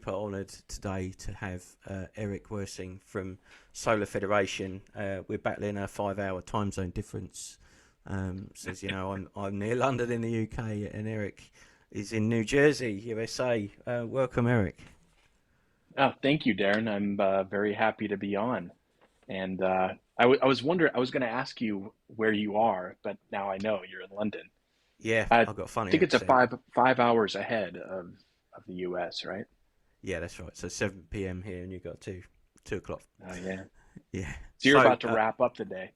honoured today to have Eric Wirsing from Solar Federation. We're battling a 5-hour time zone difference. So as you know, I'm near London in the UK, and Eric is in New Jersey, USA. Welcome, Eric. Oh, thank you, Darren. I'm very happy to be on. And I was wondering, I was going to ask you where you are, but now I know you're in London. Yeah, I I've got a funny think it's a accent. five hours ahead of the US, right? Yeah, that's right. So 7 p.m. here, and you've got 2 o'clock. Oh, yeah. Yeah. So you're So about to wrap up the day.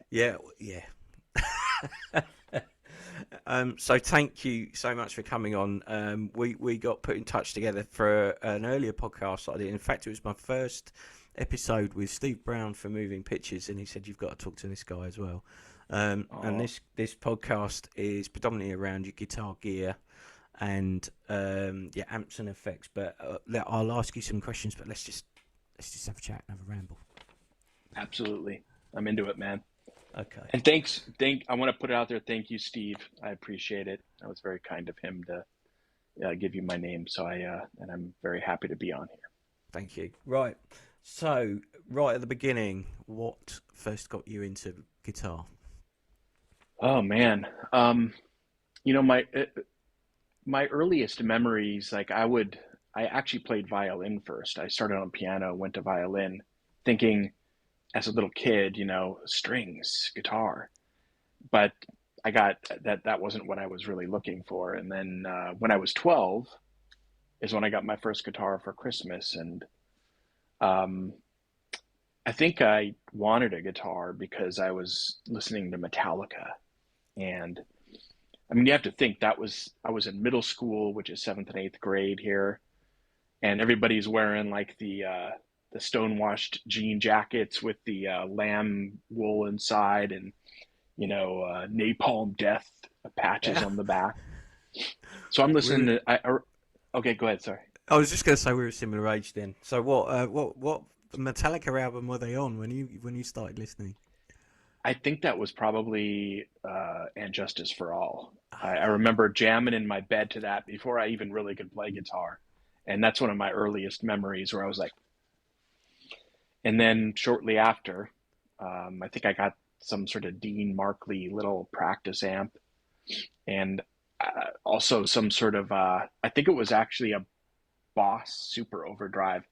yeah, yeah. So thank you so much for coming on. We got put in touch together for an earlier podcast I did. In fact, it was my first episode with Steve Brown for Moving Pictures, and he said you've got to talk to this guy as well. And Oh, this podcast is predominantly around your guitar gear and your amps and effects. But I'll ask you some questions. But let's just have a chat and have a ramble. absolutely. I'm into it, man. Okay. And I want to put it out there. Thank you, Steve. I appreciate it. That was very kind of him to give you my name. And I'm very happy to be on here. Thank you. Right. So, right at the beginning, what first got you into guitar? Oh man. You know, my earliest memories, I actually played violin first. I started on piano, went to violin, thinking as a little kid, strings, guitar. But I got that wasn't what I was really looking for. And then when I was 12 is when I got my first guitar for Christmas. And um, I think I wanted a guitar because I was listening to Metallica. And I mean, you have to think I was in middle school, which is seventh and eighth grade here, and everybody's wearing like the stonewashed jean jackets with the lamb wool inside, and napalm death patches Yeah. on the back. So I'm listening We're, to. Okay, go ahead. Sorry. I was just going to say we were a similar age then. So what Metallica album were they on when you started listening? I think that was probably "And Justice for All." I Okay. remember jamming in my bed to that before I even really could play guitar, and that's one of my earliest memories where I was like. And then shortly after, I think I got some sort of Dean Markley little practice amp, and also some sort of I think it was actually a Boss Super Overdrive.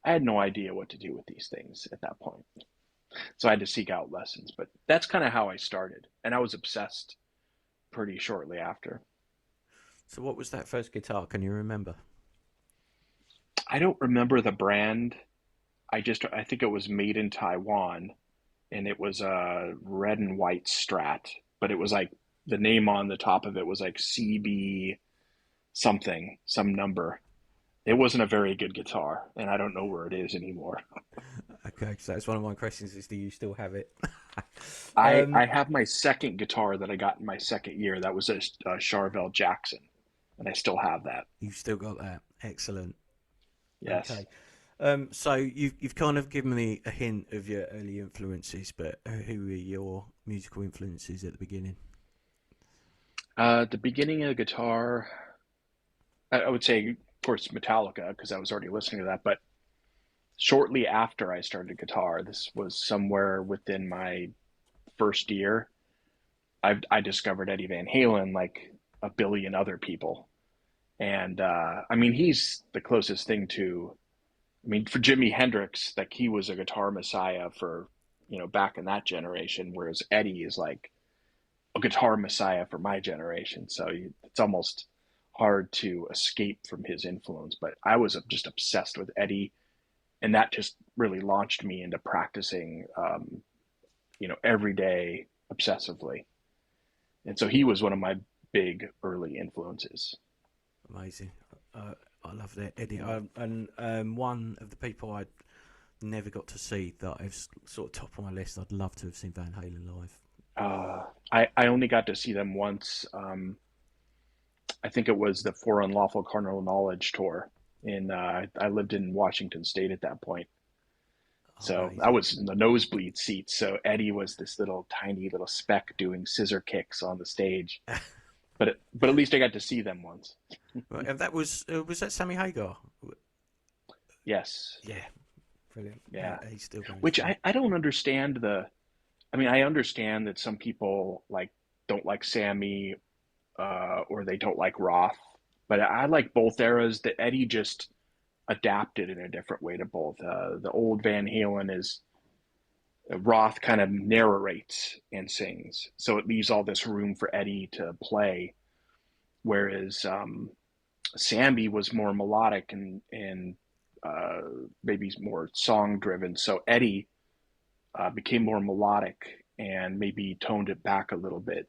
I had no idea what to do with these things at that point, so I had to seek out lessons. But that's kind of how I started, and I was obsessed pretty shortly after. So what was that first guitar? Can you remember? I don't remember the brand. I think it was made in Taiwan, and it was a red and white Strat, but it was like the name on the top of it was like CB something, some number. It wasn't a very good guitar, and I don't know where it is anymore. Okay, so that's one of my questions: is do you still have it? I um, have my second guitar that I got in my second year. That was a Charvel Jackson, and I still have that. you've still got that. Excellent. Yes. Okay. So you've kind of given me a hint of your early influences, but who were your musical influences at the beginning? The beginning of the guitar, I would say, of course, Metallica, because I was already listening to that. But shortly after I started guitar, this was somewhere within my first year, I discovered Eddie Van Halen like a billion other people. And I mean, he's the closest thing to, I mean, for Jimi Hendrix, like he was a guitar messiah for, back in that generation, whereas Eddie is like a guitar messiah for my generation. So it's almost hard to escape from his influence. But I was just obsessed with Eddie, and that just really launched me into practicing, every day obsessively. And so he was one of my big early influences. Amazing. I love that, Eddie. Yeah. And one of the people I never got to see that is sort of top of my list. I'd love to have seen Van Halen live. I only got to see them once. I think it was the For Unlawful Carnal Knowledge tour. I lived in Washington State at that point. So I Amazing. was in the nosebleed seats. So Eddie was this little tiny little speck doing scissor kicks on the stage. but at least I got to see them once. Right, and that was that Sammy Hagar? Yes. Yeah, brilliant. Yeah. He's still going Which strong. I don't understand I mean, I understand that some people don't like Sammy, or they don't like Roth, but I like both eras. That Eddie just adapted in a different way to both. The old Van Halen is Roth kind of narrates and sings, so it leaves all this room for Eddie to play. Whereas Sammy was more melodic and uh, maybe more song driven. So Eddie became more melodic and maybe toned it back a little bit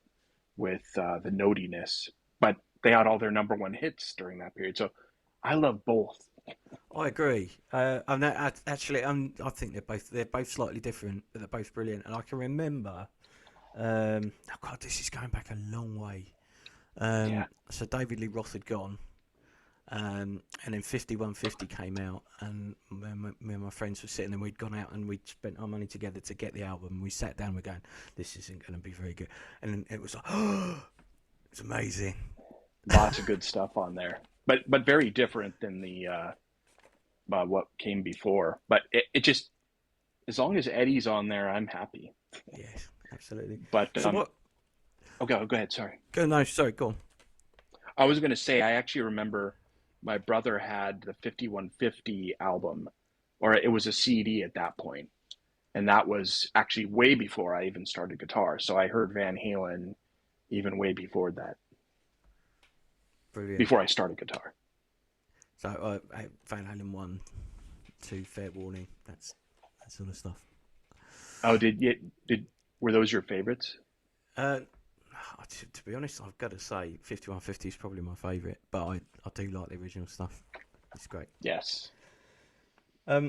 with the notiness. But they had all their number one hits during that period. So I love both. I agree. Actually, I think they're both slightly different, but they're both brilliant. And I can remember, oh God, this is going back a long way. Yeah. So David Lee Roth had gone, and then 5150 came out, and me and my friends were sitting, and we'd gone out and we'd spent our money together to get the album. We sat down, we're going, this isn't going to be very good, and then it was like, oh, it's amazing. Lots of good stuff on there, but very different than the what came before. But it just, as long as Eddie's on there, I'm happy. Yes, absolutely. But So what? okay, go ahead. Sorry. No, sorry, go on. I was going to say, I actually remember my brother had the 5150 album, or it was a CD at that point, and that was actually way before I even started guitar. So I heard Van Halen even way before that, Brilliant. before I started guitar. So Van Halen 1, 2, Fair Warning, that sort of stuff. Oh, were those your favorites? To be honest, I've got to say 5150 is probably my favourite, but I do like the original stuff. It's great. Yes.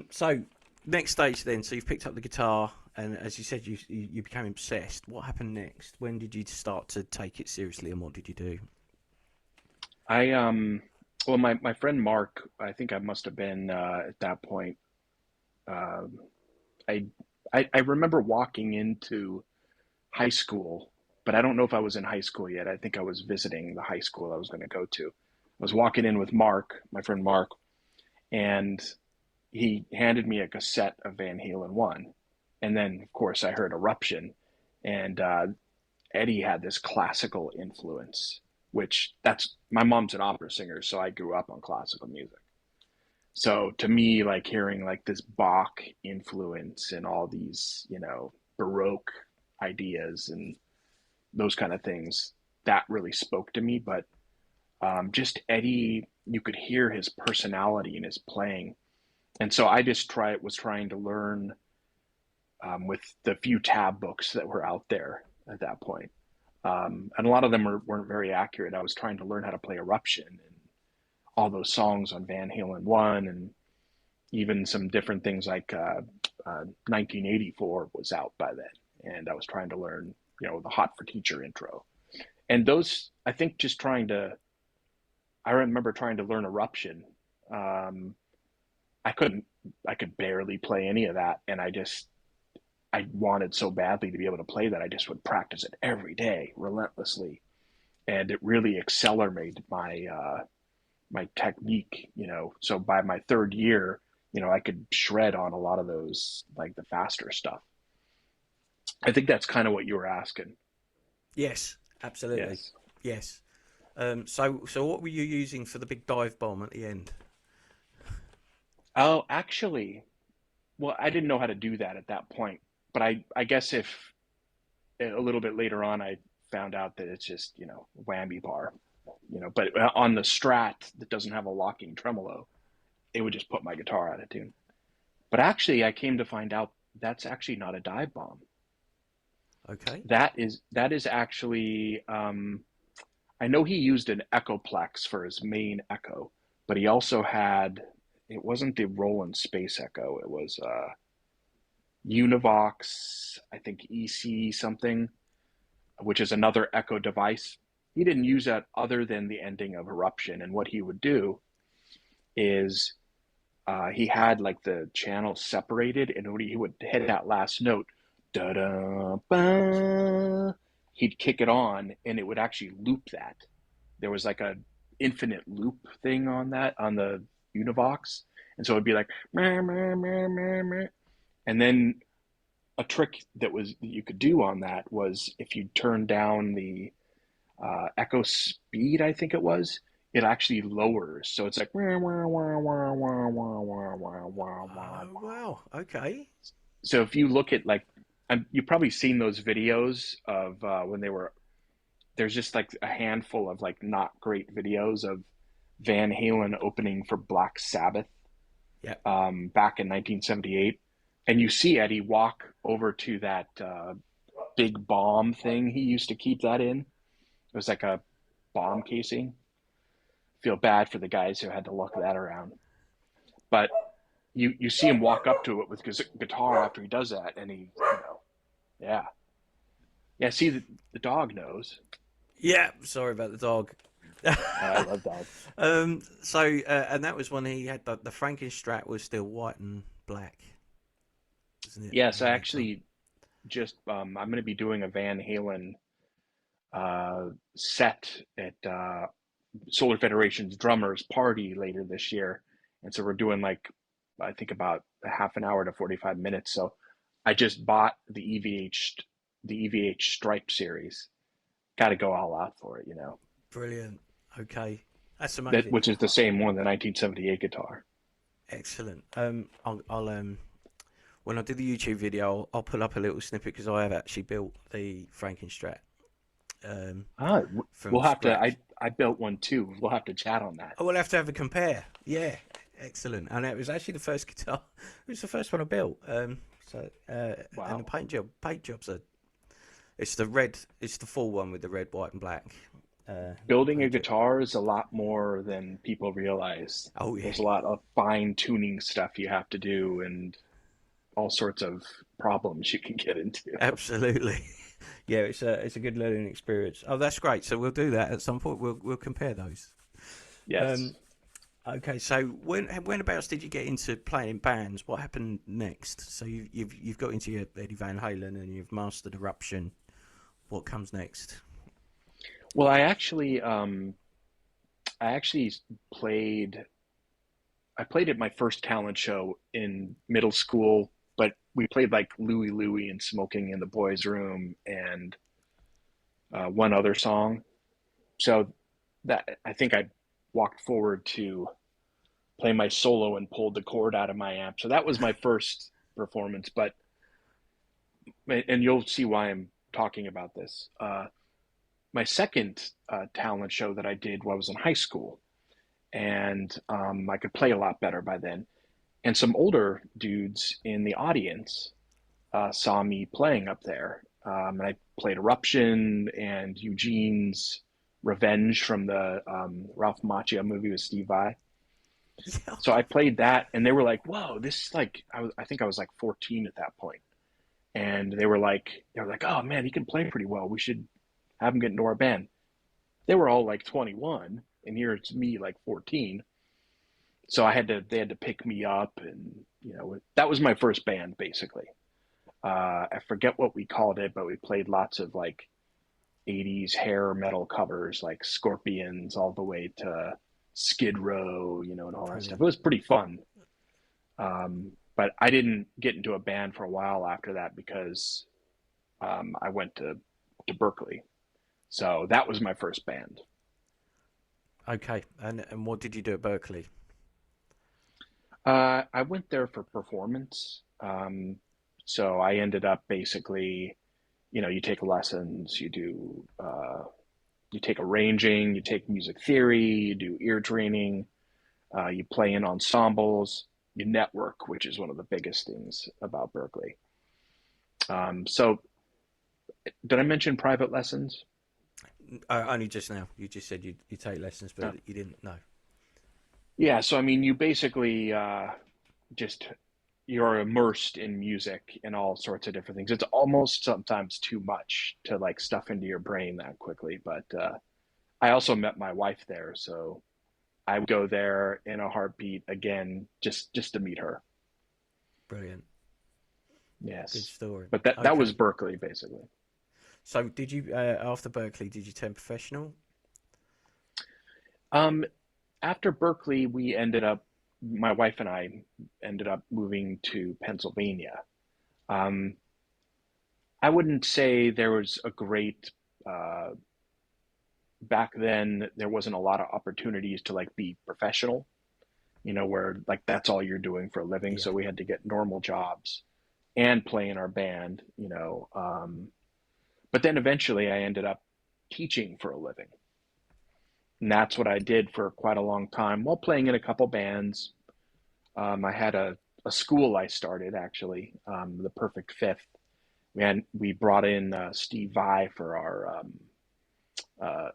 So next stage then. So you've picked up the guitar, and as you said, you became obsessed. What happened next? When did you start to take it seriously, and what did you do? Well, my friend Mark, I think I must have been at that point. Um, I, I remember walking into high school, but I don't know if I was in high school yet. I think I was visiting the high school I was going to go to. I was walking in with Mark, my friend Mark, and he handed me a cassette of Van Halen 1. And then, of course, I heard Eruption. And Eddie had this classical influence, which my mom's an opera singer, so I grew up on classical music. So to me, like hearing like this Bach influence and all these, Baroque ideas and those kind of things, that really spoke to me. But just Eddie, you could hear his personality in his playing. And so I just was trying to learn with the few tab books that were out there at that point. And a lot of them weren't very accurate. I was trying to learn how to play Eruption and all those songs on Van Halen 1, and even some different things like 1984 was out by then. And I was trying to learn, the Hot for Teacher intro. And those, I think I remember trying to learn Eruption. I could barely play any of that. And I wanted so badly to be able to play that I just would practice it every day relentlessly, and it really accelerated my technique. So by my third year, I could shred on a lot of those, like the faster stuff. I think that's kind of what you were asking. Yes, absolutely. Yes. Yes. So what were you using for the big dive bomb at the end? Oh, actually, well, I didn't know how to do that at that point, but I guess if a little bit later on I found out that it's just whammy bar, but on the Strat that doesn't have a locking tremolo, it would just put my guitar out of tune. But actually, I came to find out that's actually not a dive bomb. Okay. That is actually, I know he used an Echoplex for his main echo, but he also had, it wasn't the Roland Space Echo, it was Univox, I think EC something, which is another echo device. He didn't use that other than the ending of Eruption. And what he would do is he had like the channels separated, and when he would hit that last note, da da ba, he'd kick it on, and it would actually loop that. there was like a infinite loop thing on the Univox, and so it'd be like meh, meh, meh, meh, meh. And then a trick that you could do on that was if you turn down the echo speed, I think it was, it actually lowers. So it's like wah, wah, wah, wah, wah, wah, wah, wah, wah, wah. Oh, wow. Okay. So if you look at like, you've probably seen those videos of when they were, there's just like a handful of like not great videos of Van Halen opening for Black Sabbath Yeah. back in 1978. And you see Eddie walk over to that big bomb thing he used to keep that in. It was like a bomb casing. Feel bad for the guys who had to lug that around. But you see him walk up to it with his guitar after he does that, and yeah. Yeah, see, the dog knows. Yeah. Sorry about the dog. I love dogs. And that was when he had the Frankenstrat was still white and black, isn't it? Yes, I actually just, I'm going to be doing a Van Halen set at Solar Federation's drummers party later this year. And so we're doing like, I think about a half an hour to 45 minutes. So I just bought the EVH Stripe series. Got to go all out for it, Brilliant. Okay. That's amazing. which is the same one, the 1978 guitar. Excellent. I'll when I do the YouTube video, I'll put up a little snippet because I have actually built the Frankenstrat. From We'll have scratch. to. I built one too. We'll have to chat on that. Oh, we'll have to have a compare. Yeah, excellent. And it was actually the first guitar. It was the first one I built. And the Wow. paint jobs are. It's the red. It's the full one with the red, white, and black. Building a Paint job. guitar is a lot more than people realize. Oh yeah, There's a lot of fine tuning stuff you have to do and all sorts of problems you can get into. absolutely. Yeah, it's a good learning experience. Oh, that's great. So we'll do that at some point. We'll compare those. Yes. Um, okay. So whenabouts did you get into playing in bands? What happened next? So you've got into your Eddie Van Halen and you've mastered Eruption. What comes next? Well, I actually played. I played at my first talent show in middle school, but we played like Louie Louie and Smoking in the Boys' Room and one other song. So that I think I walked forward to play my solo and pulled the cord out of my amp. So that was my first performance. But and you'll see why I'm talking about this. My second talent show that I did while I was in high school, and I could play a lot better by then. And some older dudes in the audience saw me playing up there. And I played Eruption and Eugene's Revenge from the Ralph Macchio movie with Steve Vai. Yeah. So I played that, and they were like, "Whoa, this is like." I think I was like 14 at that point, and they were like, "Oh man, he can play pretty well. We should have him get into our band." They were all like 21, and here it's me like 14. So they had to pick me up, and that was my first band basically. I forget what we called it, but we played lots of like 80s hair metal covers like Scorpions all the way to Skid Row, and all that stuff. Brilliant. It was pretty fun. But I didn't get into a band for a while after that because I went to Berkeley. So that was my first band. Okay. And what did you do at Berkeley? I went there for performance. So I ended up basically, you take lessons, you take arranging, you take music theory, you do ear training, you play in ensembles, you network, which is one of the biggest things about Berkeley. So did I mention private lessons? Only just now. You just said you take lessons, but No. you didn't know. Yeah, so I mean, you basically just you're immersed in music and all sorts of different things. It's almost sometimes too much to like stuff into your brain that quickly. But I also met my wife there, so I would go there in a heartbeat again, just to meet her. Brilliant. Good Yes, story. but that was Okay. Berkeley basically. So did you after Berkeley? Did you turn professional? Um, After Berkeley, my wife and I ended up moving to Pennsylvania. Um, I wouldn't say there was a great, uh, back then, there wasn't a lot of opportunities to like be professional, where like that's all you're doing for a living. Yeah. So we had to get normal jobs and play in our band, but then eventually I ended up teaching for a living. And that's what I did for quite a long time while playing in a couple bands. I had a school I started actually, the Perfect Fifth. We brought in Steve Vai for our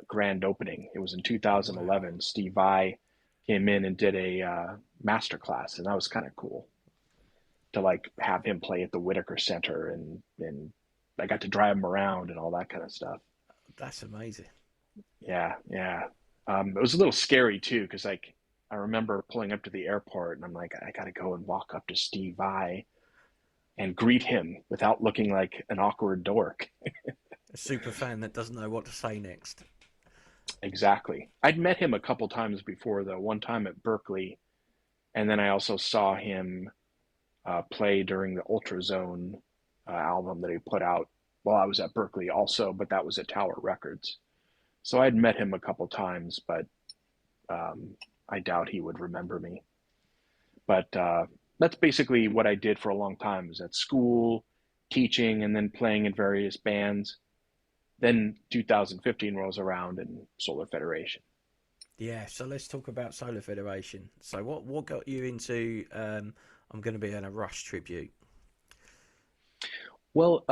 grand opening. It was in Oh, wow. 2011. Steve Vai came in and did a master class, and that was kind of cool to like have him play at the Whitaker Center, and I got to drive him around and all that kind of stuff. That's amazing. Yeah, yeah. It was a little scary too, because like I remember pulling up to the airport and I'm like, I gotta go and walk up to Steve Vai and greet him without looking like an awkward dork. A super fan that doesn't know what to say next. Exactly. I'd met him a couple times before though. One time at Berkeley, and then I also saw him play during the Ultrazone album that he put out while I was at Berkeley also, but that was at Tower Records. So I'd met him a couple times, but um, I doubt he would remember me. But that's basically what I did for a long time, was at school, teaching, and then playing in various bands. Then 2015 rolls around and Solar Federation. Yeah, so let's talk about Solar Federation. So what got you into I'm going to be on a Rush tribute? Well,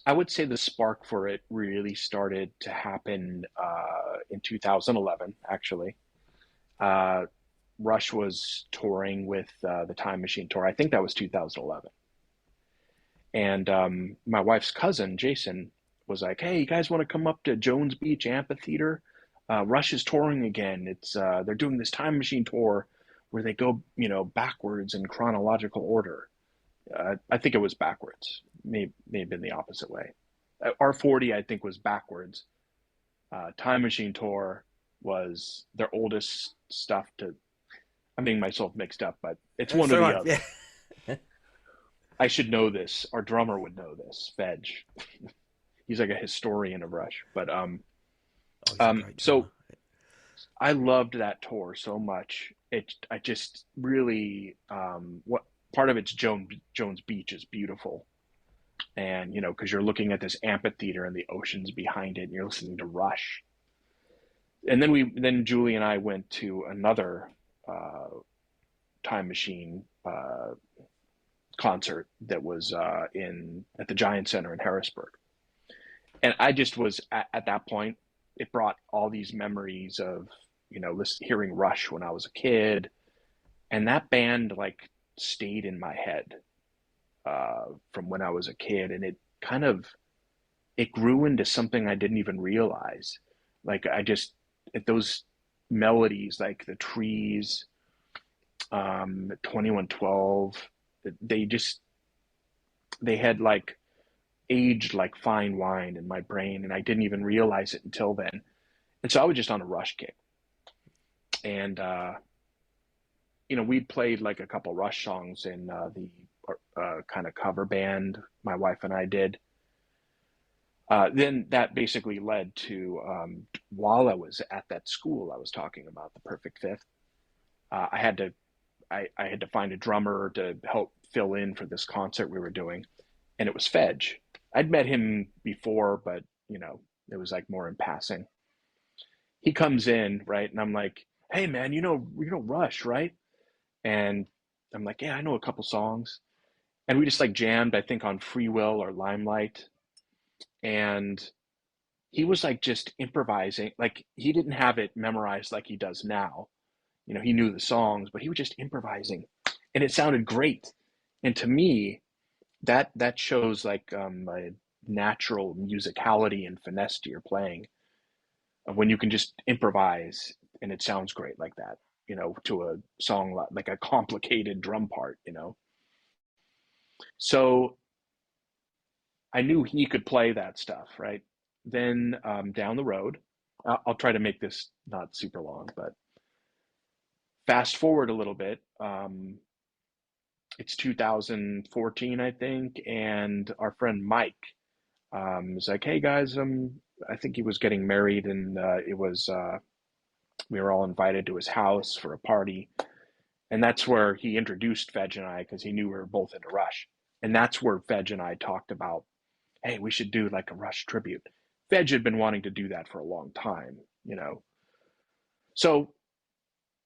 I would say the spark for it really started to happen in 2011, actually. Uh, Rush was touring with the Time Machine tour. I think that was 2011. And my wife's cousin, Jason, was like, "Hey, you guys want to come up to Jones Beach Amphitheater? Rush is touring again. They're doing this Time Machine tour where they go, backwards in chronological order. I think it was backwards. May have been the opposite way. R40, I think, was backwards. Time Machine tour was their oldest stuff to. I'm getting myself mixed up, but it's one That's or all the right. other. Yeah. I should know this. Our drummer would know this. Veg. He's like a historian of Rush. But Oh, he's a great so drummer. I loved that tour so much. I just really what part of it's Jones Beach is beautiful, and because you're looking at this amphitheater and the oceans behind it, and you're listening to Rush. And then Julie and I went to another uh, Time Machine concert that was in at the Giant Center in Harrisburg. And I just was at that point, it brought all these memories of, hearing Rush when I was a kid. And that band like stayed in my head from when I was a kid. And it grew into something I didn't even realize. Like those melodies, like the trees, 2112, they just, they had like aged like fine wine in my brain, and I didn't even realize it until then. And so I was just on a Rush kick, and we'd played like a couple Rush songs in the kind of cover band my wife and I did. Then that basically led to while I was at that school I was talking about, the Perfect Fifth. I had to I had to find a drummer to help fill in for this concert we were doing, and it was Fedge. I'd met him before, but it was like more in passing. He comes in, right, and I'm like, "Hey, man, you know Rush, right?" And I'm like, "Yeah, I know a couple songs." And we just like jammed, I think, on Free Will or Limelight, and he was like just improvising. Like he didn't have it memorized like he does now. He knew the songs, but he was just improvising, and it sounded great. And to me, that shows like a natural musicality and finesse to your playing when you can just improvise and it sounds great like that, to a song like a complicated drum part. So I knew he could play that stuff, right? Then down the road, I'll try to make this not super long, but fast forward a little bit. It's 2014, I think, and our friend Mike was like, "Hey guys, I think he was getting married, and we were all invited to his house for a party." And that's where he introduced Fedge and I, because he knew we were both into Rush. And that's where Fedge and I talked about, hey, we should do like a Rush tribute. Fedge had been wanting to do that for a long time, you know. So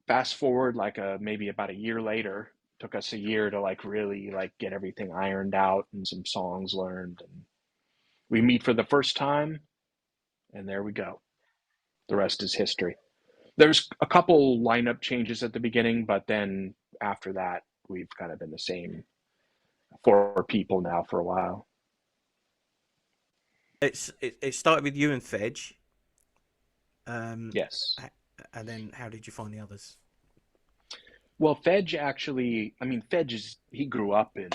fast forward like maybe about a year later, took us a year to like really like get everything ironed out and some songs learned. And we meet for the first time, and there we go. The rest is history. There's a couple lineup changes at the beginning, but then after that, we've kind of been the same four people now for a while. It started with you and Fedge. Yes. And then how did you find the others? Well, Fedge actually, I mean, he grew up in,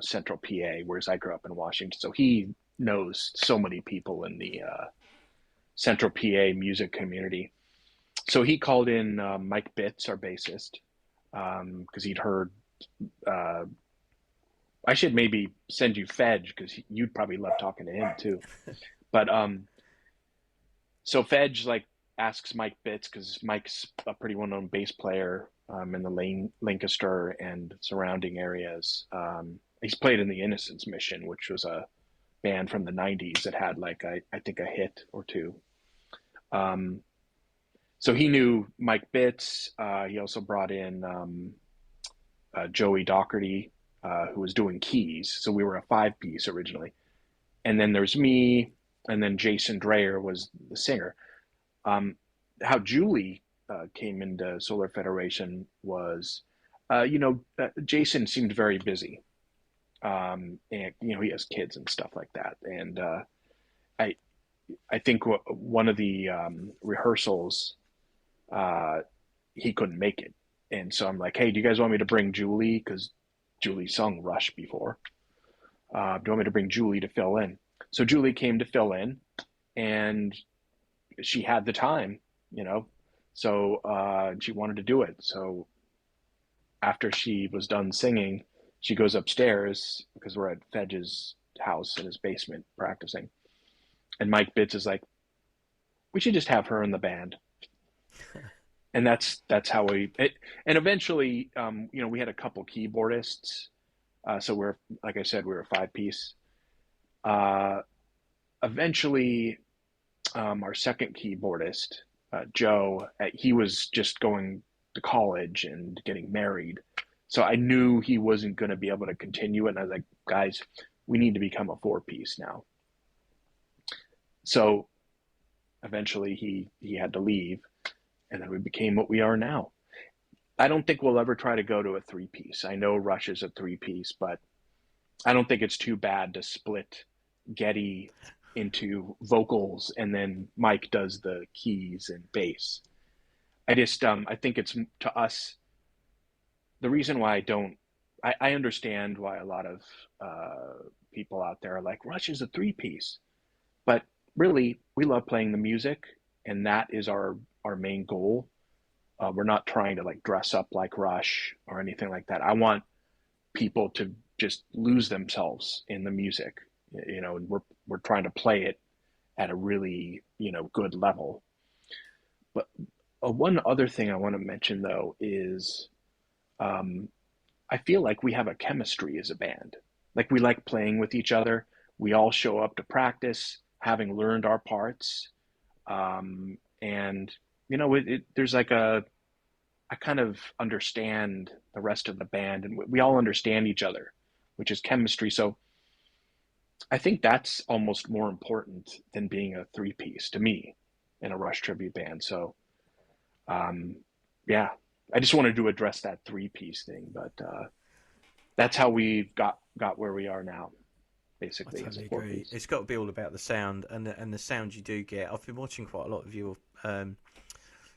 central PA, whereas I grew up in Washington. So he knows so many people in the central PA music community. So he called in Mike Bitts, our bassist, because he'd heard. I should maybe send you Fedge, because you'd probably love talking to him too. But so Fedge like asks Mike Bitts, because Mike's a pretty well-known bass player in the Lancaster and surrounding areas. He's played in the Innocence Mission, which was a band from the '90s that had like I think a hit or two. So he knew Mike Bitts. He also brought in Joey Doherty, who was doing keys. So we were a 5-piece originally. And then there's me, and then Jason Dreyer was the singer. How Julie came into Solar Federation was, Jason seemed very busy. And, he has kids and stuff like that. And I think one of the rehearsals, he couldn't make it. And so I'm like, hey, do you guys want me to bring Julie? Because Julie sung Rush before. Do you want me to bring Julie to fill in? So Julie came to fill in, and she had the time, so she wanted to do it. So after she was done singing, she goes upstairs, because we're at Fedge's house in his basement practicing. And Mike Bitts is like, we should just have her in the band. And that's how and eventually, we had a couple keyboardists. So like I said, we were a 5-piece. Eventually, our second keyboardist, Joe, he was just going to college and getting married. So I knew he wasn't going to be able to continue it. And I was like, guys, we need to become a 4-piece now. So eventually he had to leave, and then we became what we are now. I don't think we'll ever try to go to a 3-piece. I know Rush is a 3-piece, but I don't think it's too bad to split Geddy into vocals, and then Mike does the keys and bass. I think it's, to us, the reason why I understand why a lot of people out there are like, Rush is a 3-piece. But really, we love playing the music, and that is our main goal. We're not trying to like dress up like Rush or anything like that. I want people to just lose themselves in the music, and we're trying to play it at a really, good level. But one other thing I want to mention though is, I feel like we have a chemistry as a band. Like, we like playing with each other. We all show up to practice having learned our parts. And there's like I kind of understand the rest of the band, and we all understand each other, which is chemistry. So I think that's almost more important than being a 3-piece to me in a Rush tribute band. So, yeah, I just wanted to address that 3-piece thing, but that's how we got where we are now, basically. I totally as a agree. 4-piece. It's got to be all about the sound, and the sound you do get. I've been watching quite a lot of your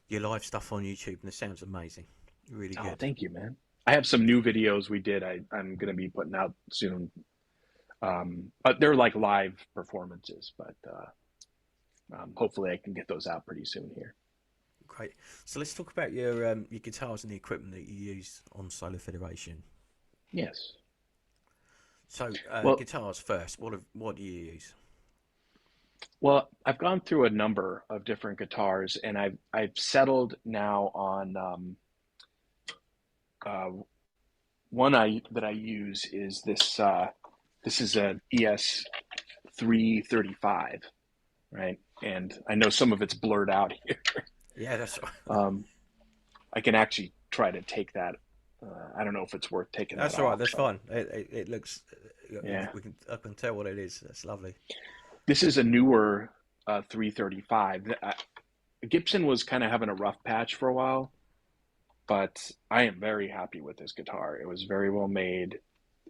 live stuff on YouTube, and the sound's amazing. Really good. Oh, thank you, man. I have some new videos we did. I'm going to be putting out soon. But they're like live performances. But Hopefully I can get those out pretty soon here. Great. So let's talk about your guitars and the equipment that you use on Solar Federation. Yes. So Well, guitars first. What do you use? well, I've gone through a number of different guitars, and I've settled now on uh, one that I use is this. This is an ES 335, right? And I know some of it's blurred out here. Yeah, that's Um, I can actually try to take that. I don't know if it's worth taking that that's all right. off. That's fine. It looks. Yeah, I can tell what it is. That's lovely. this is a newer 335. Gibson was kind of having a rough patch for a while, but I am very happy with this guitar. It was very well made.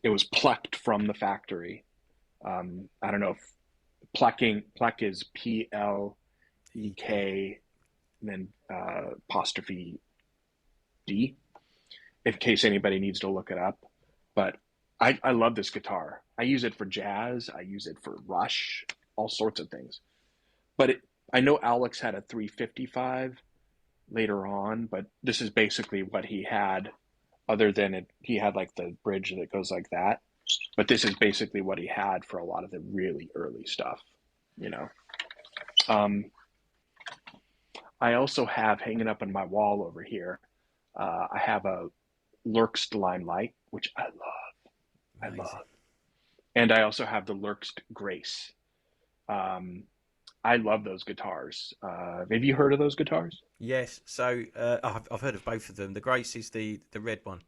It was plucked from the factory. I don't know if pluck is PLEK, and then apostrophe D, in case anybody needs to look it up. But I love this guitar. I use it for jazz. I use it for Rush, all sorts of things. But I know Alex had a 355 later on, but this is basically what he had. Other than it, he had like the bridge that goes like that. But this is basically what he had for a lot of the really early stuff, you know. Um, I also have hanging up on my wall over here. I have a Lurkst Limelight, which I love. I Amazing. love. And I also have the Lurkst Grace. Um, I love those guitars. Have you heard of those guitars? Yes. So I've heard of both of them. The Grace is the red one.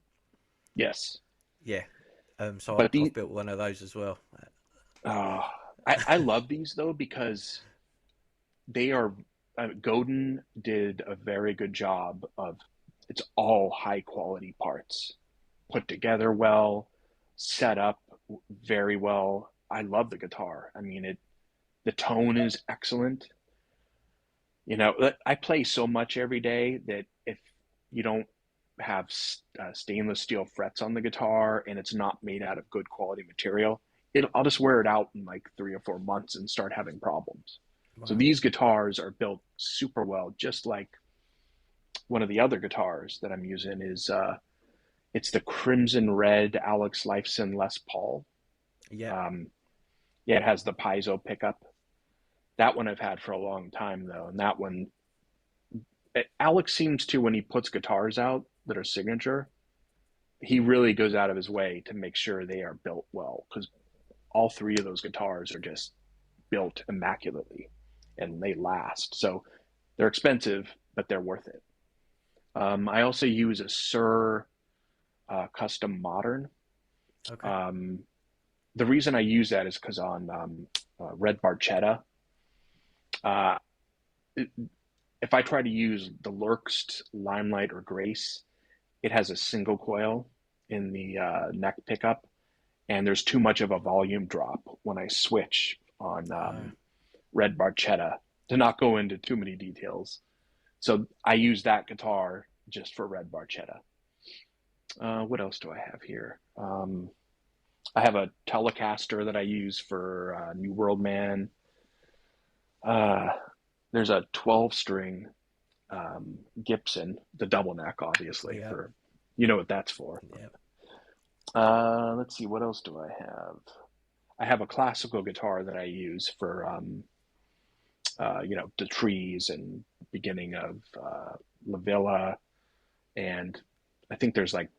Yes. Yeah. So But I've built one of those as well. uh, I love these though because they are. Godin did a very good job of. It's all high quality parts, put together well, set up very well. I love the guitar. I mean, the tone is excellent. You know, I play so much every day that if you don't have stainless steel frets on the guitar and it's not made out of good quality material, I'll just wear it out in like 3 or 4 months and start having problems. So Wow. these guitars are built super well, just like one of the other guitars that I'm using is it's the Crimson Red Alex Lifeson Les Paul. Yeah. Um, yeah, it has the piezo pickup. That one I've had for a long time though, and that one Alex seems to when he puts guitars out that are signature, he really goes out of his way to make sure they are built well because all three of those guitars are just built immaculately and they last. So they're expensive, but they're worth it. I also use a Sur Custom Modern. Okay. Um, the reason I use that is because on Red Barchetta, uh, if I try to use the Lurkst, Limelight, or Grace, it has a single coil in the neck pickup, and there's too much of a volume drop when I switch on Uh, Red Barchetta to not go into too many details. So I use that guitar just for Red Barchetta. What else do I have here? I have a Telecaster that I use for New World Man. Uh, there's a 12 string Gibson, the double neck, obviously, yeah. for you know what that's for. Yeah. Let's see, what else do I have? I have a classical guitar that I use for you know, the trees and beginning of La Villa, and I think there's like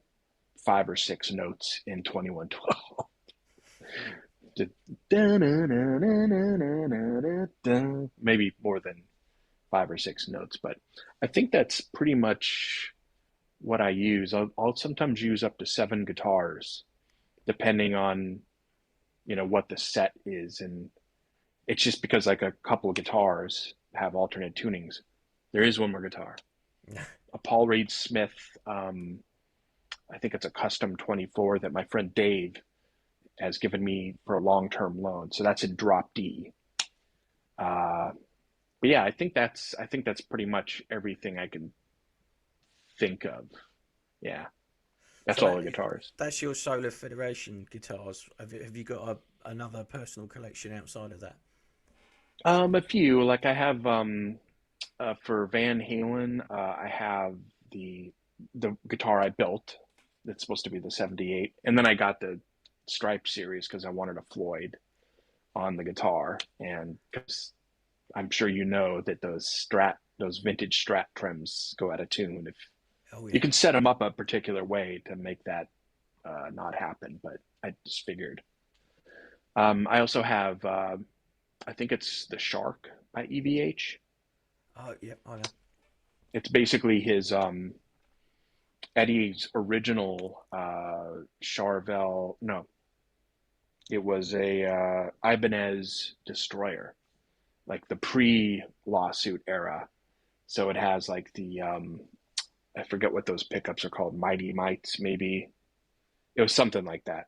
5 or 6 notes in 2112. Maybe more than 5 or 6 notes, but I think that's pretty much what I use. I'll sometimes use up to 7 guitars, depending on what the set is, and it's just because like a couple of guitars have alternate tunings. There is one more guitar, a Paul Reed Smith. I think it's a custom 24 that my friend Dave has given me for a long-term loan. So that's in drop D. Uh, but yeah, I think that's pretty much everything I can think of. Yeah, that's So all the guitars. that's your Solar Federation guitars. Have you got another personal collection outside of that? A few. Like I have for Van Halen, I have the the guitar I built. That's supposed to be the 78, and then I got the Stripe series because I wanted a Floyd on the guitar, and because I'm sure you know that those vintage Strat trims go out of tune if Oh you yeah. can set them up a particular way to make that not happen. But I just figured. I also have, I think it's the Shark by EVH. Oh yeah, I know. It's basically his Eddie's original Charvel. No, it was a Ibanez Destroyer, like the pre-lawsuit era. So it has like the I forget what those pickups are called, Mighty Mites, maybe. It was something like that.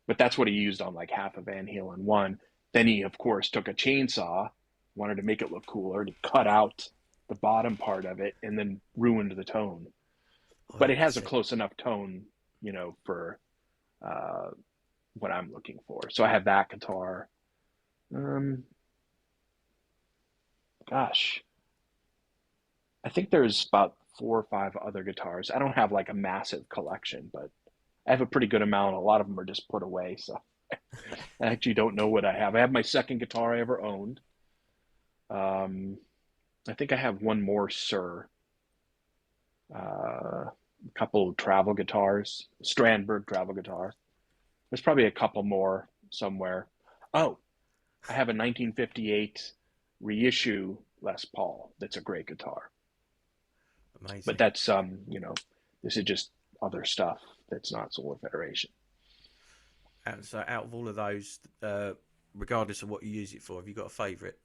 But that's what he used on like half of Van Halen 1. Then he, of course, took a chainsaw, wanted to make it look cooler, and he cut out the bottom part of it and then ruined the tone. I But it has a see. close enough tone, for uh, what I'm looking for. So I have that guitar. Um, Gosh, I think there's about four or five other guitars. I don't have like a massive collection, but I have a pretty good amount. A lot of them are just put away, so I actually don't know what I have. I have my second guitar I ever owned. Um, I think I have one more Sir, a couple travel guitars, Strandberg travel guitar. There's probably a couple more somewhere. Oh, I have a 1958 reissue Les Paul. That's a great guitar, but Amazing. that's this is just other stuff that's not Solar Federation. And so, out of all of those, regardless of what you use it for, have you got a favourite?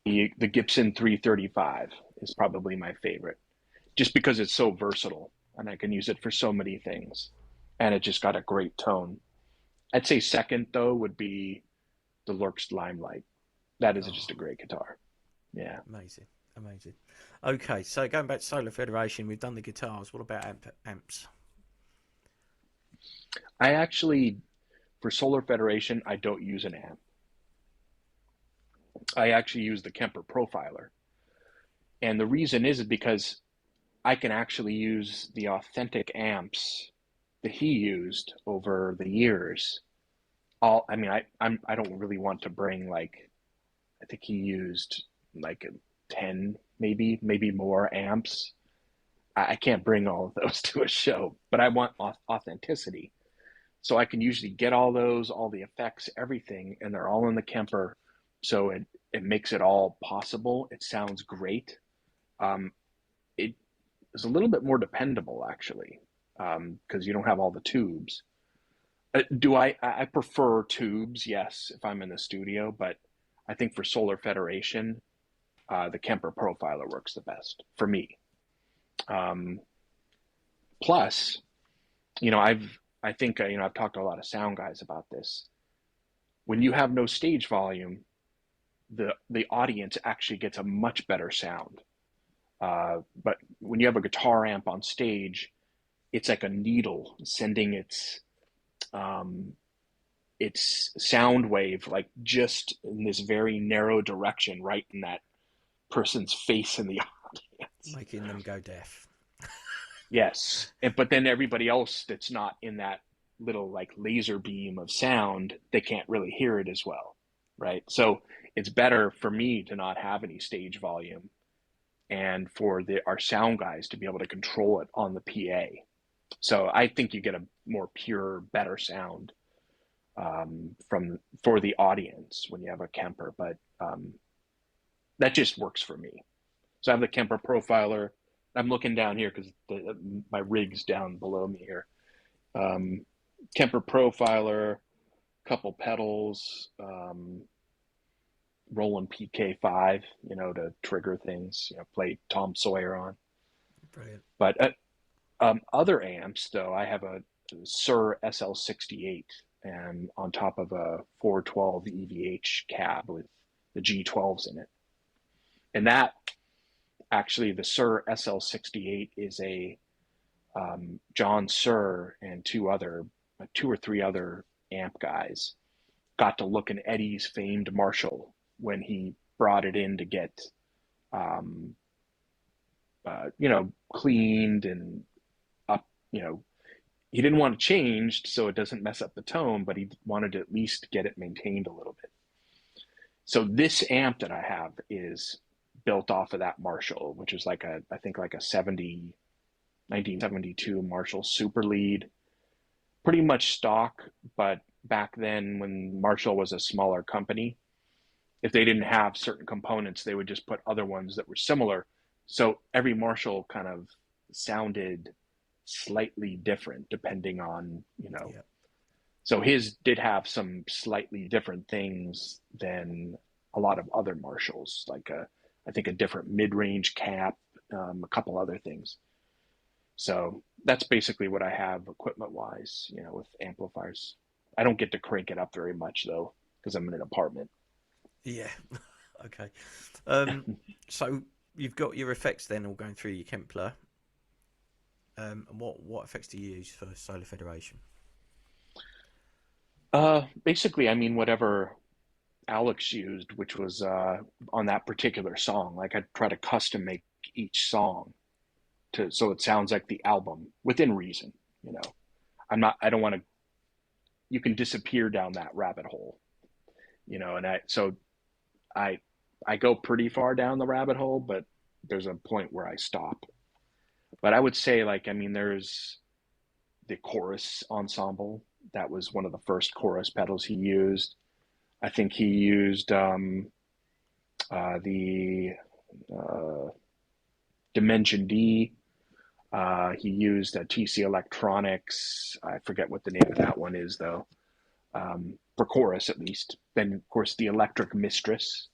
The Gibson 335 is probably my favorite, just because it's so versatile and I can use it for so many things, and it just got a great tone. I'd say second though would be the Lurks Limelight. That is just Oh, a great guitar. Yeah. amazing, amazing. Okay, so going back to Solar Federation, we've done the guitars. What about amps? I actually, for Solar Federation, I don't use an amp. I actually use the Kemper Profiler. And the reason is because I can actually use the authentic amps that he used over the years. I mean, I don't really want to bring like, I think he used like 10, maybe more amps. I can't bring all of those to a show, but I want authenticity. So I can usually get all those, all the effects, everything, and they're all in the Kemper. So it makes it all possible. It sounds great. Um, it is a little bit more dependable actually, because you don't have all the tubes. Do I prefer tubes? Yes, if I'm in the studio, but I think for Solar Federation, the Kemper Profiler works the best for me. Um, Plus, I think I've talked to a lot of sound guys about this. When you have no stage volume, the audience actually gets a much better sound. But when you have a guitar amp on stage, it's like a needle sending um, its sound wave like just in this very narrow direction, right in that person's face in the audience. Making them go deaf. Yes, but then everybody else that's not in that little like laser beam of sound, they can't really hear it as well, right? So it's better for me to not have any stage volume and for our sound guys to be able to control it on the PA. So I think you get a more pure, better sound from for the audience when you have a Kemper, but that just works for me. So I have the Kemper Profiler. I'm looking down here because my rig's down below me here. Um, Kemper Profiler, couple pedals, Roland PK5, to trigger things, play Tom Sawyer on. Brilliant. But other amps, though, I have a Sir SL68 and on top of a 412 EVH cab with the G12s in it. And that actually, the Sir SL68 is a John Sir and two or three other amp guys got to look in Eddie's famed Marshall when he brought it in to get, um, cleaned and up. He didn't want it changed so it doesn't mess up the tone, but he wanted to at least get it maintained a little bit. So this amp that I have is built off of that Marshall, which is like I think like a 1972 Marshall Super Lead, pretty much stock. But back then, when Marshall was a smaller company, if they didn't have certain components, they would just put other ones that were similar. So every Marshall kind of sounded slightly different depending on, Yeah. So his did have some slightly different things than a lot of other Marshalls, like I think a different mid-range cap, a couple other things. So that's basically what I have equipment-wise, with amplifiers. I don't get to crank it up very much though, because I'm in an apartment. Yeah. Okay. So you've got your effects then all going through your Kempler. And what effects do you use for Solar Federation? Basically, I mean, whatever Alex used, which was on that particular song. Like I try to custom make each song so it sounds like the album within reason. You know, I don't want to. You can disappear down that rabbit hole. And I I go pretty far down the rabbit hole, but there's a point where I stop. But I would say, like, I mean, there's the chorus ensemble. That was one of the first chorus pedals he used. I think he used the uh, Dimension D. He used a TC Electronics. I forget what the name of that one is, though, for chorus at least. Then, of course, the Electric Mistress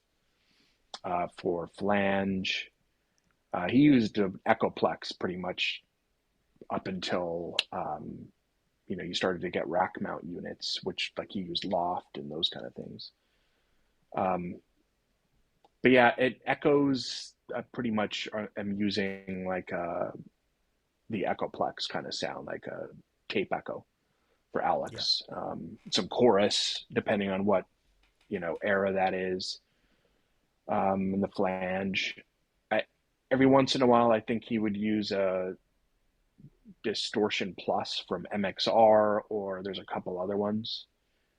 for flange. He used an Echoplex pretty much up until you started to get rack mount units, which like he used loft and those kind of things. Um, but yeah, it echoes. Pretty much am using like the Echoplex kind of sound, like a tape echo for Yeah. Alex. Some chorus, depending on what era that is, and the flange. Every once in a while, I think he would use a Distortion Plus from MXR, or there's a couple other ones.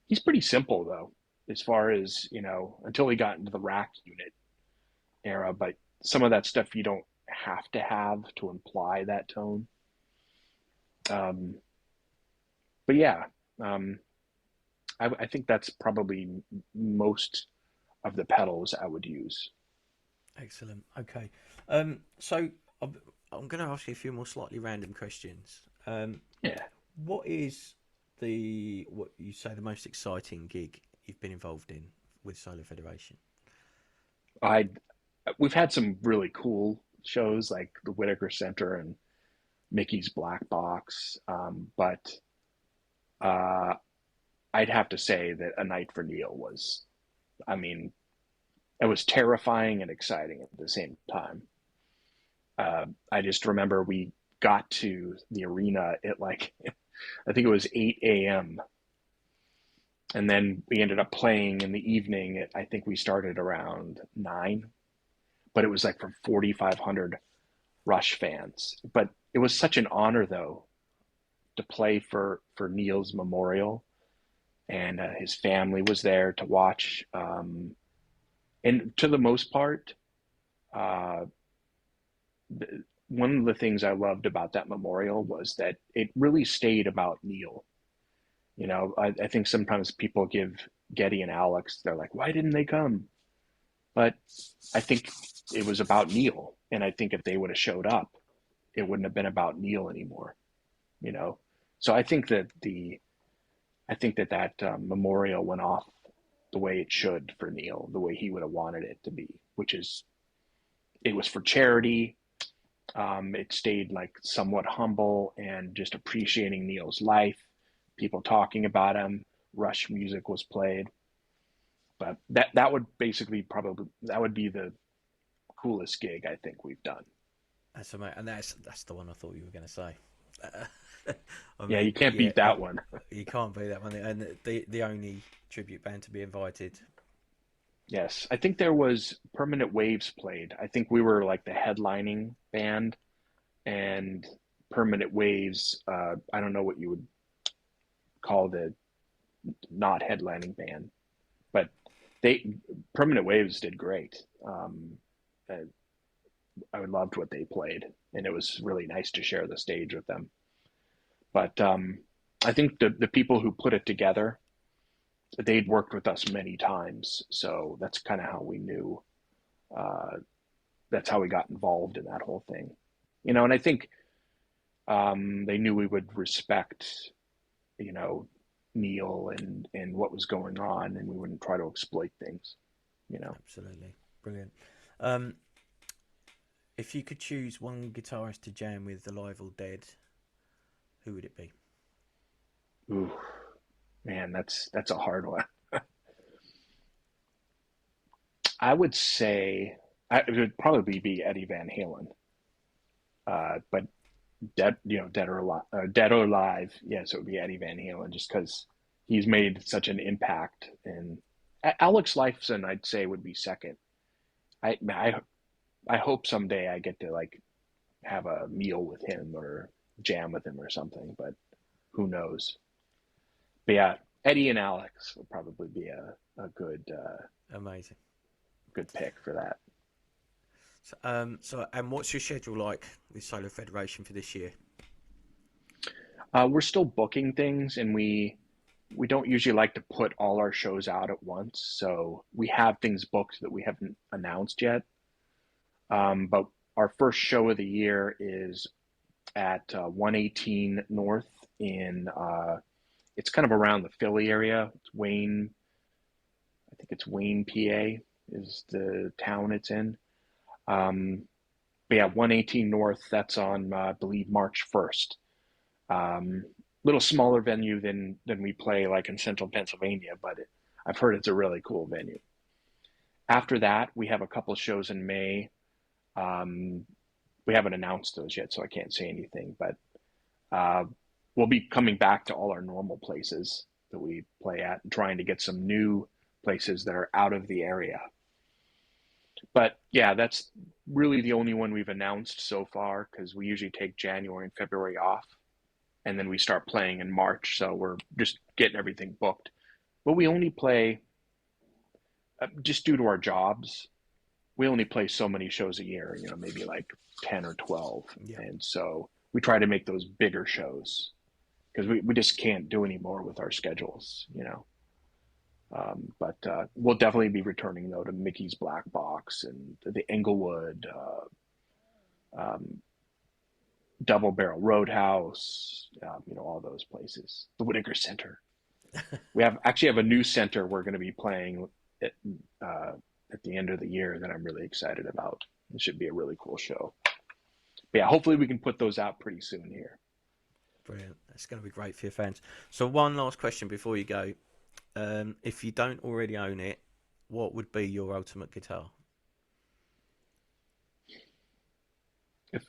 He's pretty simple though, as far as until he got into the rack unit era. But some of that stuff you don't have to have to imply that tone. Um, but yeah, um, I think that's probably most of the pedals I would use. Excellent. Okay. So I'm going to ask you a few more slightly random questions. Yeah, What is what you say the most exciting gig you've been involved in with Solar Federation? I we've had some really cool shows like the Whitaker Center and Mickey's Black Box, but uh, I'd have to say that A Night for Neil was, I mean, it was terrifying and exciting at the same time. I just remember we got to the arena at like, I think it was 8 a.m. And then we ended up playing in the evening. I think we started around 9, but it was like from 4,500 Rush fans. But it was such an honor, though, to play for Neil's memorial, and his family was there to watch. And to the most part, uh, one of the things I loved about that memorial was that it really stayed about Neil. I think sometimes people give Geddy and Alex, they're like, why didn't they come? But I think it was about Neil. And I think if they would have showed up, it wouldn't have been about Neil anymore, you know? So I think that memorial went off the way it should for Neil, the way he would have wanted it to be, which is it was for charity. It stayed like somewhat humble and just appreciating Neil's life, people talking about him. Rush music was played, but that would basically probably that would be the coolest gig I think we've done. And that's the one I thought you were going to say. I Yeah, you mean, can't yeah, beat that one. you can't beat that one. And the only tribute band to be invited. Yes, I think there was Permanent Waves played. I think we were like the headlining band, and Permanent Waves, I don't know what you would call the not headlining band, but they Permanent Waves did great. I, I loved what they played, and it was really nice to share the stage with them. But I think the people who put it together, they'd worked with us many times, so that's kind of how we knew. Uh, that's how we got involved in that whole thing, And I think they knew we would respect, you know, Neil and what was going on, and we wouldn't try to exploit things. Absolutely brilliant. Um, if you could choose one guitarist to jam with, alive or dead, who would it be? Ooh, man, that's a hard one. I would say it would probably be Eddie Van Halen, but dead or alive. Yes, it would be Eddie Van Halen, just because he's made such an impact. And Alex Lifeson, I'd say, would be second. I hope someday I get to like have a meal with him or jam with him or something, but who knows? But yeah, Eddie and Alex would probably be a Amazing. good pick for that. So, and what's your schedule like with Solar Federation for this year? We're still booking things, and we don't usually like to put all our shows out at once. So we have things booked that we haven't announced yet. But our first show of the year is at 118 North in it's kind of around the Philly area. It's Wayne, I think it's Wayne, PA is the town it's in. Um, but yeah, 118 North. That's on I believe March 1st. Little smaller venue than we play like in central Pennsylvania, but I've heard it's a really cool venue. After that, we have a couple shows in May. Um, we haven't announced those yet, so I can't say anything, but uh, we'll be coming back to all our normal places that we play at and trying to get some new places that are out of the area. But yeah, that's really the only one we've announced so far because we usually take January and February off and then we start playing in March. So we're just getting everything booked. But we only play, just due to our jobs, we only play so many shows a year, maybe like 10 or 12. Yeah. And so we try to make those bigger shows because we just can't do any more with our schedules. But we'll definitely be returning though to Mickey's Black Box and the Englewood, um, Double Barrel Roadhouse, all those places. The Whitaker Center. We actually have a new center we're going to be playing at, uh, at the end of the year that I'm really excited about. It should be a really cool show. But yeah, hopefully we can put those out pretty soon here. Brilliant. That's going to be great for your fans. So one last question before you go. If you don't already own it, what would be your ultimate guitar?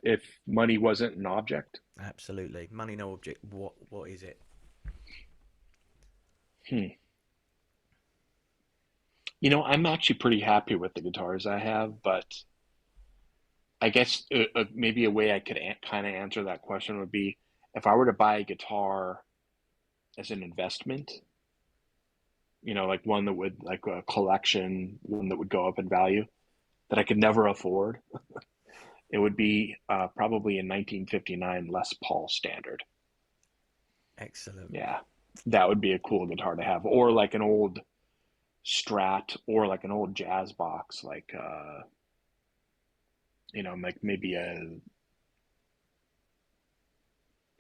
If money wasn't an object, Absolutely. Money, no object. What is it? hmm. I'm actually pretty happy with the guitars I have, but I guess maybe a way I could kind of answer that question would be if I were to buy a guitar as an investment, like one that would, like a collection, one that would go up in value that I could never afford, it would be probably a 1959 Les Paul Standard. Excellent. Yeah, that would be a cool guitar to have, or like an old Strat, or like an old jazz box, like like maybe a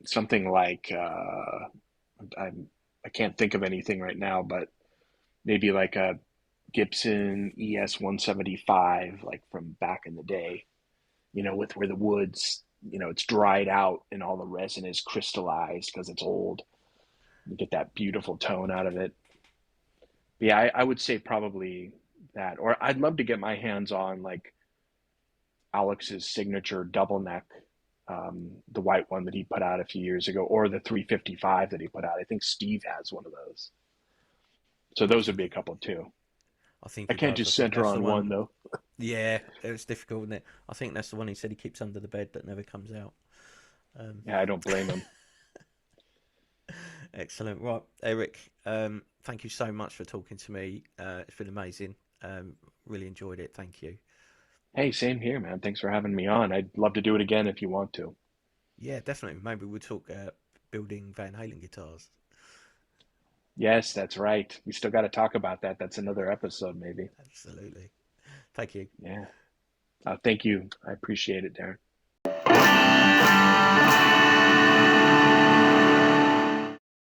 something like I I can't think of anything right now, but maybe like a Gibson ES 175, like from back in the day, with where the woods, it's dried out and all the resin is crystallized because it's old. You get that beautiful tone out of it. But yeah, I would say probably that. Or I'd love to get my hands on like Alex's signature double neck the white one that he put out a few years ago, or the 355 that he put out. I think Steve has one of those. So I those would think be a couple too. I think I he can't does. I just think center that's the on one one. though. Yeah, it's difficult, isn't it? I think that's the one he said he keeps under the bed that never comes out. Yeah, I don't blame him. Excellent. Right, Eric, thank you so much for talking to me. It's been amazing. Really enjoyed it. Thank you. Hey, same here, man. Thanks for having me on. I'd love to do it again if you want to. Yeah, definitely. Maybe we'll talk building Van Halen guitars. Yes, that's right. We still got to talk about that. That's another episode, maybe. Absolutely. Thank you. Yeah. Thank you. I appreciate it, Darren.